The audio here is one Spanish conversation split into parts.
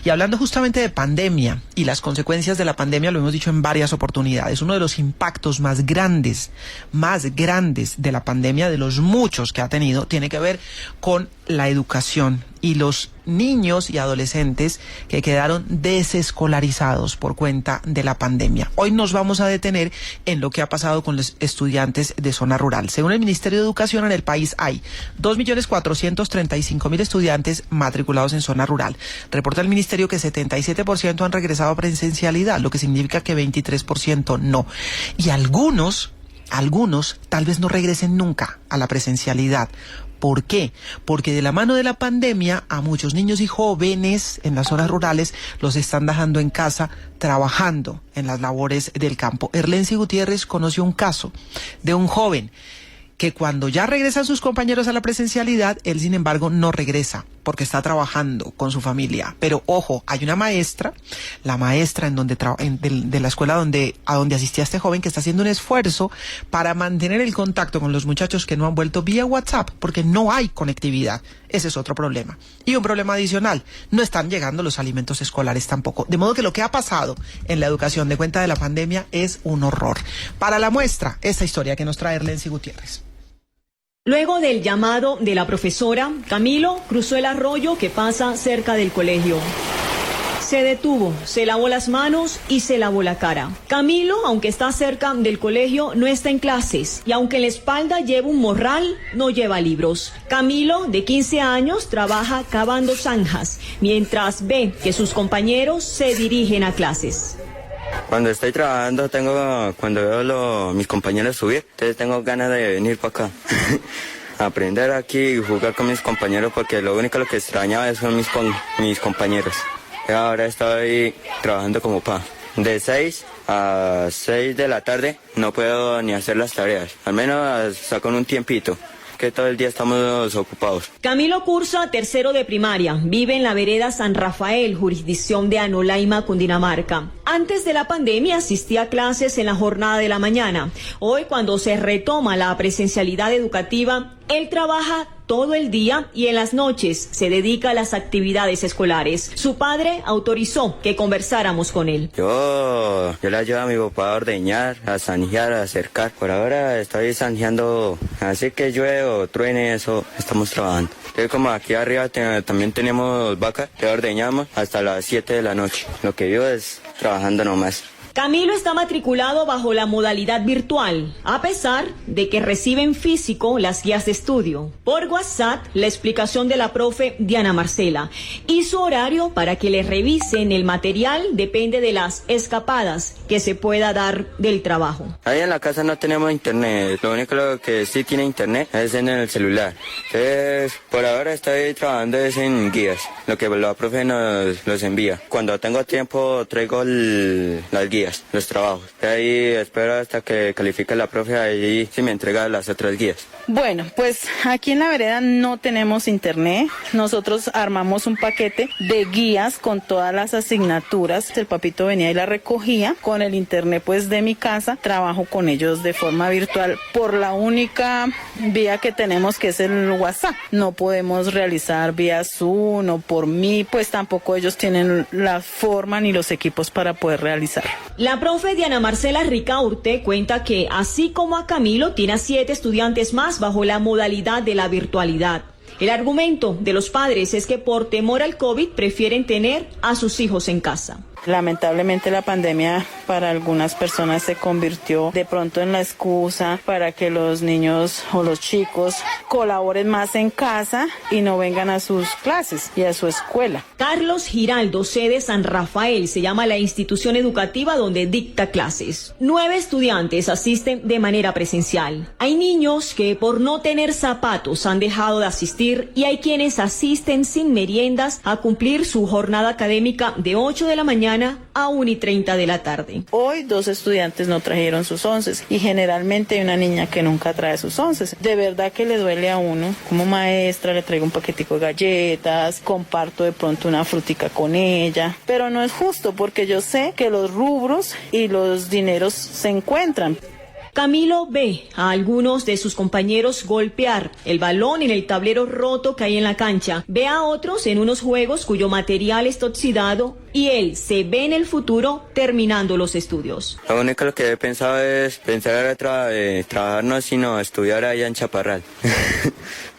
Y hablando justamente de pandemia y las consecuencias de la pandemia, lo hemos dicho en varias oportunidades, uno de los impactos más grandes de la pandemia, de los muchos que ha tenido, tiene que ver con la educación y los niños y adolescentes que quedaron desescolarizados por cuenta de la pandemia. Hoy nos vamos a detener en lo que ha pasado con los estudiantes de zona rural. Según el Ministerio de Educación, en el país hay 2.435.000 estudiantes matriculados en zona rural. Reporta el Ministerio que 77% han regresado a presencialidad, lo que significa que 23% no. Y algunos tal vez no regresen nunca a la presencialidad. ¿Por qué? Porque de la mano de la pandemia a muchos niños y jóvenes en las zonas rurales los están dejando en casa trabajando en las labores del campo. Erlency Gutiérrez conoció un caso de un joven que cuando ya regresan sus compañeros a la presencialidad, él sin embargo no regresa porque está trabajando con su familia. Pero ojo, hay una maestra, la maestra de la escuela a donde asistía este joven, que está haciendo un esfuerzo para mantener el contacto con los muchachos que no han vuelto vía WhatsApp, porque no hay conectividad. Ese es otro problema. Y un problema adicional, no están llegando los alimentos escolares tampoco. De modo que lo que ha pasado en la educación de cuenta de la pandemia es un horror. Para la muestra, esta historia que nos trae Erlency Gutiérrez. Luego del llamado de la profesora, Camilo cruzó el arroyo que pasa cerca del colegio. Se detuvo, se lavó las manos y se lavó la cara. Camilo, aunque está cerca del colegio, no está en clases y aunque en la espalda lleva un morral, no lleva libros. Camilo, de 15 años, trabaja cavando zanjas, mientras ve que sus compañeros se dirigen a clases. Cuando estoy trabajando, cuando veo mis compañeros subir, entonces tengo ganas de venir para acá. Aprender aquí y jugar con mis compañeros, porque lo único que extrañaba son mis compañeros. Y ahora estoy trabajando como de 6 a 6 de la tarde, no puedo ni hacer las tareas, al menos saco un tiempito, que todo el día estamos ocupados. Camilo cursa tercero de primaria, vive en la vereda San Rafael, jurisdicción de Anolaima, Cundinamarca. Antes de la pandemia asistía a clases en la jornada de la mañana. Hoy, cuando se retoma la presencialidad educativa, él trabaja todo el día y en las noches se dedica a las actividades escolares. Su padre autorizó que conversáramos con él. Yo le ayudo a mi papá a ordeñar, a zanjear, a cercar. Por ahora estoy zanjeando, así que llueve o truene, eso estamos trabajando. Entonces, como aquí arriba también tenemos vacas, que ordeñamos hasta las 7 de la noche. Lo que yo es trabajando nomás. Camilo está matriculado bajo la modalidad virtual, a pesar de que recibe en físico las guías de estudio. Por WhatsApp, la explicación de la profe Diana Marcela. Y su horario para que le revisen el material depende de las escapadas que se pueda dar del trabajo. Ahí en la casa no tenemos internet, lo único que sí tiene internet es en el celular. Entonces, por ahora estoy trabajando es en guías, lo que la profe nos los envía. Cuando tengo tiempo traigo las guías, los trabajos. De ahí espero hasta que califique la profe, ahí sí me entrega las otras guías. Bueno, pues aquí en la vereda no tenemos internet. Nosotros armamos un paquete de guías con todas las asignaturas. El papito venía y la recogía. Con el internet pues de mi casa, trabajo con ellos de forma virtual por la única vía que tenemos, que es el WhatsApp. No podemos realizar vía Zoom o por mí, pues tampoco ellos tienen la forma ni los equipos para poder realizar. La profe Diana Marcela Ricaurte cuenta que, así como a Camilo, tiene a 7 estudiantes más bajo la modalidad de la virtualidad. El argumento de los padres es que por temor al COVID prefieren tener a sus hijos en casa. Lamentablemente la pandemia para algunas personas se convirtió de pronto en la excusa para que los niños o los chicos colaboren más en casa y no vengan a sus clases y a su escuela. Carlos Giraldo, sede San Rafael, se llama la institución educativa donde dicta clases. 9 estudiantes asisten de manera presencial. Hay niños que por no tener zapatos han dejado de asistir y hay quienes asisten sin meriendas a cumplir su jornada académica de 8 de la mañana a 1:30 de la tarde. Hoy 2 estudiantes no trajeron sus onces y generalmente hay una niña que nunca trae sus onces. De verdad que le duele a uno. Como maestra le traigo un paquetico de galletas, comparto de pronto una frutica con ella, pero no es justo porque yo sé que los rubros y los dineros se encuentran. Camilo ve a algunos de sus compañeros golpear el balón en el tablero roto que hay en la cancha. Ve a otros en unos juegos cuyo material está oxidado y él se ve en el futuro terminando los estudios. Lo único que he pensado es pensar en trabajar no, sino estudiar allá en Chaparral.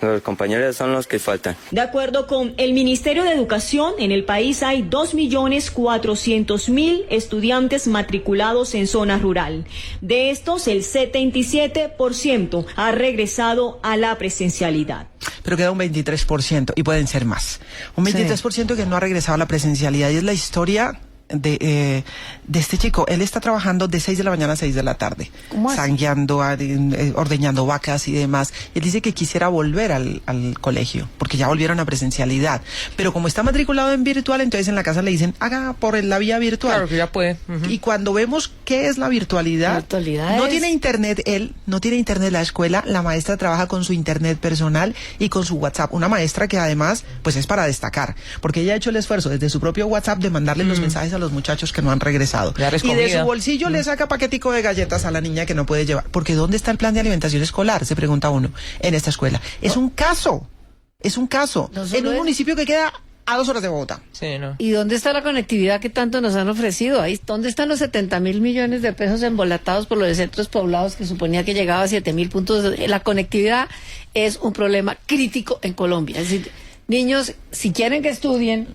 Los compañeros son los que faltan. De acuerdo con el Ministerio de Educación, en el país hay 2.400.000 estudiantes matriculados en zona rural. De estos, el 77% ha regresado a la presencialidad. Pero queda un 23% y pueden ser más. Un 23% que no ha regresado a la presencialidad y es la historia de este chico. Él está trabajando de 6 de la mañana a 6 de la tarde, sangueando, ordeñando vacas y demás. Él dice que quisiera volver al colegio, porque ya volvieron a presencialidad. Pero como está matriculado en virtual, entonces en la casa le dicen, haga por la vía virtual. Claro que ya puede. Y cuando vemos qué es la virtualidad, no tiene internet él, no tiene internet la escuela, la maestra trabaja con su internet personal y con su WhatsApp. Una maestra que además, pues es para destacar, porque ella ha hecho el esfuerzo desde su propio WhatsApp de mandarle los mensajes a los muchachos que no han regresado. Y de su bolsillo le saca paquetico de galletas a la niña que no puede llevar. Porque ¿dónde está el plan de alimentación escolar? Se pregunta uno en esta escuela. Es un caso. Es un caso. En un municipio que queda a 2 horas de Bogotá. Sí, ¿no? ¿Y dónde está la conectividad que tanto nos han ofrecido? Ahí, ¿dónde están los 70.000 millones de pesos embolatados por los centros poblados que suponía que llegaba a 7.000 puntos? La conectividad es un problema crítico en Colombia. Es decir, niños, si quieren que estudien,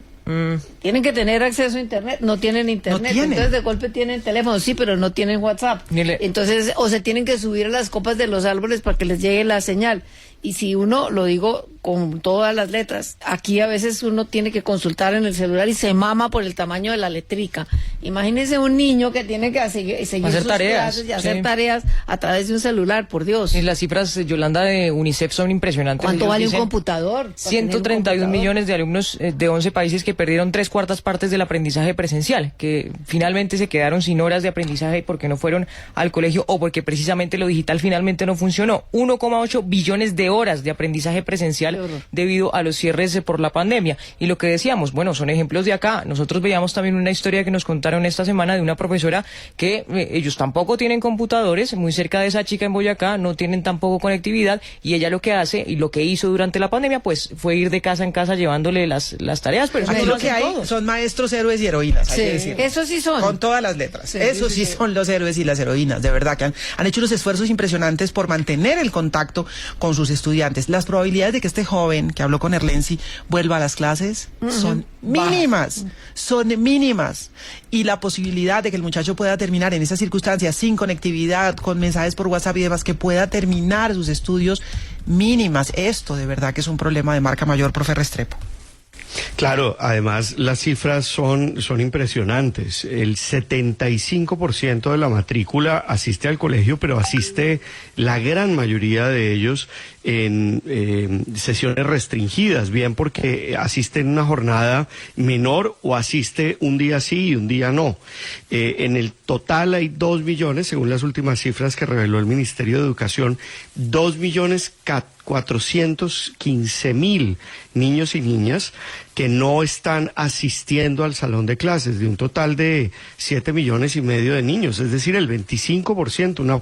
tienen que tener acceso a internet, no tienen internet, entonces de golpe tienen teléfono, sí, pero no tienen WhatsApp, entonces o se tienen que subir a las copas de los árboles para que les llegue la señal. Y si uno, lo digo con todas las letras, aquí a veces uno tiene que consultar en el celular y se mama por el tamaño de la letrica. Imagínese un niño que tiene que seguir sus clases y hacer tareas a través de un celular, por Dios. Y las cifras, Yolanda, de UNICEF son impresionantes. ¿Cuánto vale un computador? 131 millones de alumnos de 11 países que perdieron 3/4 partes del aprendizaje presencial, que finalmente se quedaron sin horas de aprendizaje porque no fueron al colegio o porque precisamente lo digital finalmente no funcionó. 1,8 billones de horas de aprendizaje presencial debido a los cierres por la pandemia. Y lo que decíamos, bueno, son ejemplos de acá. Nosotros veíamos también una historia que nos contaron esta semana de una profesora que ellos tampoco tienen computadores, muy cerca de esa chica en Boyacá, no tienen tampoco conectividad, y ella lo que hace y lo que hizo durante la pandemia pues fue ir de casa en casa llevándole las tareas. Pero aquí lo que hay son maestros, héroes y heroínas, hay que decirlo. Eso sí son. Con todas las letras. Eso sí son los héroes y las heroínas, de verdad, que han hecho unos esfuerzos impresionantes por mantener el contacto con sus estudiantes. Las probabilidades de que este joven que habló con Erlensi vuelva a las clases son mínimas, y la posibilidad de que el muchacho pueda terminar en esas circunstancias sin conectividad, con mensajes por WhatsApp y demás, que pueda terminar sus estudios, mínimas. Esto de verdad que es un problema de marca mayor, profe Restrepo. Claro, además las cifras son impresionantes. El 75% de la matrícula asiste al colegio, pero asiste la gran mayoría de ellos en sesiones restringidas, bien porque asiste en una jornada menor o asiste un día sí y un día no. En el total hay 2 millones, según las últimas cifras que reveló el Ministerio de Educación, 2.415.000 niños y niñas que no están asistiendo al salón de clases, de un total de 7,5 millones de niños, es decir, el 25%,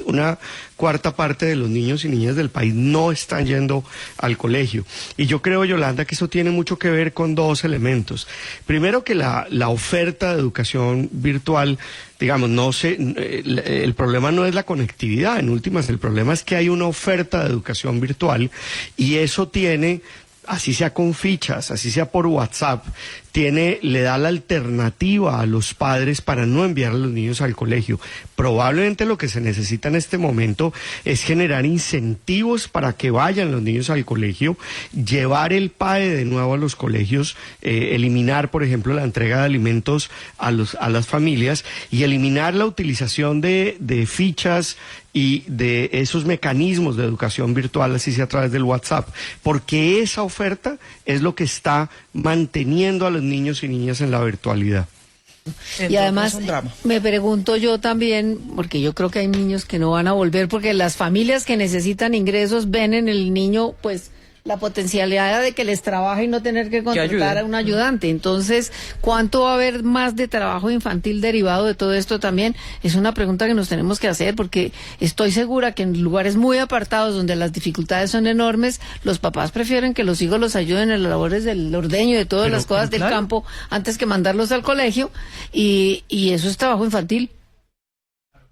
una cuarta parte de los niños y niñas del país no están yendo al colegio. Y yo creo, Yolanda, que eso tiene mucho que ver con 2 elementos. Primero, que la oferta de educación virtual, digamos, el problema no es la conectividad, en últimas, el problema es que hay una oferta de educación virtual y eso tiene, así sea con fichas, así sea por WhatsApp, le da la alternativa a los padres para no enviar a los niños al colegio. Probablemente lo que se necesita en este momento es generar incentivos para que vayan los niños al colegio, llevar el PAE de nuevo a los colegios, eliminar, por ejemplo, la entrega de alimentos a las familias y eliminar la utilización de fichas y de esos mecanismos de educación virtual, así sea a través del WhatsApp, porque esa oferta es lo que está manteniendo a los niños y niñas en la virtualidad. Y además, me pregunto yo también, porque yo creo que hay niños que no van a volver, porque las familias que necesitan ingresos ven en el niño, pues, la potencialidad de que les trabaje y no tener que contratar a un ayudante. Entonces, ¿cuánto va a haber más de trabajo infantil derivado de todo esto también? Es una pregunta que nos tenemos que hacer, porque estoy segura que en lugares muy apartados donde las dificultades son enormes, los papás prefieren que los hijos los ayuden en las labores del ordeño y de todas las cosas del campo antes que mandarlos al colegio, y eso es trabajo infantil.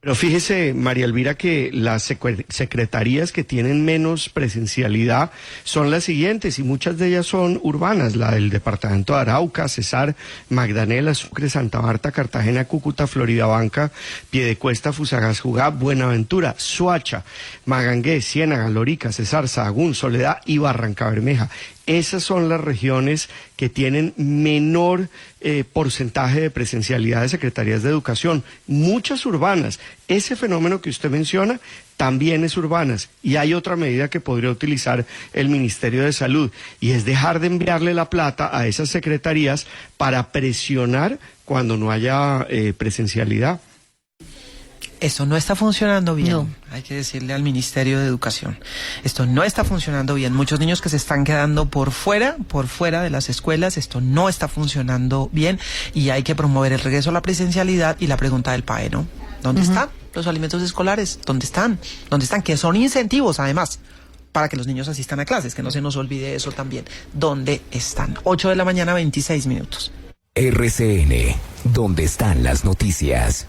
Pero fíjese, María Elvira, que las secretarías que tienen menos presencialidad son las siguientes, y muchas de ellas son urbanas: la del departamento de Arauca, Cesar, Magdalena, Sucre, Santa Marta, Cartagena, Cúcuta, Floridablanca, Piedecuesta, Fusagasugá, Buenaventura, Soacha, Magangué, Ciénaga, Lorica, Cesar, Sahagún, Soledad y Barrancabermeja. Esas son las regiones que tienen menor porcentaje de presencialidad de secretarías de educación, muchas urbanas. Ese fenómeno que usted menciona también es urbanas, y hay otra medida que podría utilizar el Ministerio de Salud, y es dejar de enviarle la plata a esas secretarías para presionar cuando no haya presencialidad. Esto no está funcionando bien. No. Hay que decirle al Ministerio de Educación. Esto no está funcionando bien. Muchos niños que se están quedando por fuera de las escuelas. Esto no está funcionando bien, y hay que promover el regreso a la presencialidad. Y la pregunta del PAE, ¿no? ¿Dónde están los alimentos escolares? ¿Dónde están? ¿Dónde están? Que son incentivos, además, para que los niños asistan a clases. Que no se nos olvide eso también. ¿Dónde están? 8 de la mañana, 26 minutos. RCN, ¿dónde están las noticias?